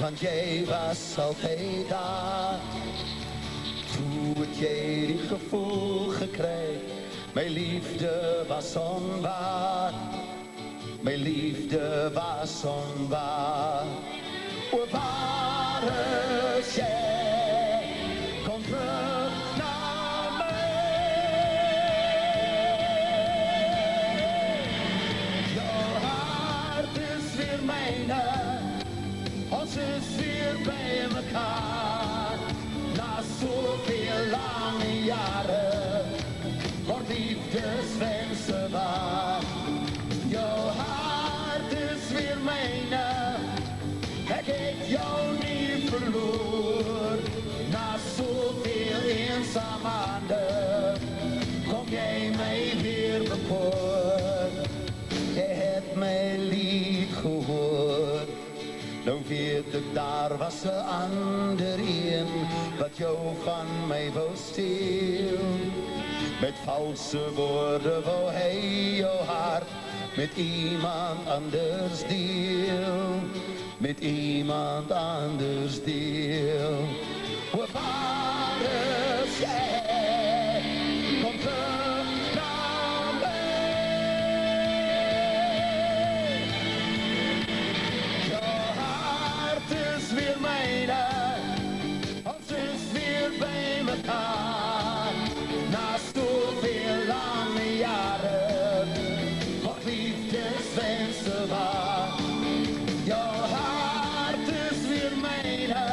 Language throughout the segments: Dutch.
want jij was altijd daar. Toen het jij die gevoel gekregen, mijn liefde was onwaar. Mijn liefde was onwaar. O, waar is jij? Kom terug naar mij. Jouw hart is weer mijne, ons is weer bij elkaar. Na zoveel lange jaren wordt liefdeswensen waar. Jouw hart is weer mijne, ik heb jou niet verloren. Na zoveel eenzaamheden kom jij mij weer bekoren. Jij hebt mijn lied gehoord. Nou weet ik, daar was een ander in, wat jou van mij wou stelen. Met valse woorden wou hij jouw hart met iemand anders deel. Met iemand anders deel. Waar is jij? Kom terug naar mij. Jouw hart is weer mijne, ons is weer bij elkaar. Na zoveel lange jaren wordt liefdeswensen waar. Jouw hart is weer mijne,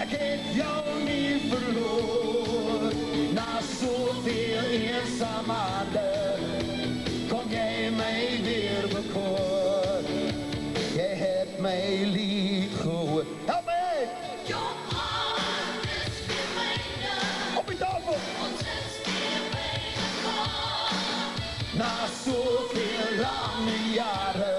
ik heb jou niet verloren. Na zoveel eenzaamheden kom jij mij weer bekoren. Jij hebt mij lief gehoord. Help me! Jouw hart is weer mijne, Op die tafel! ons is weer bij elkaar. Na zoveel lange jaren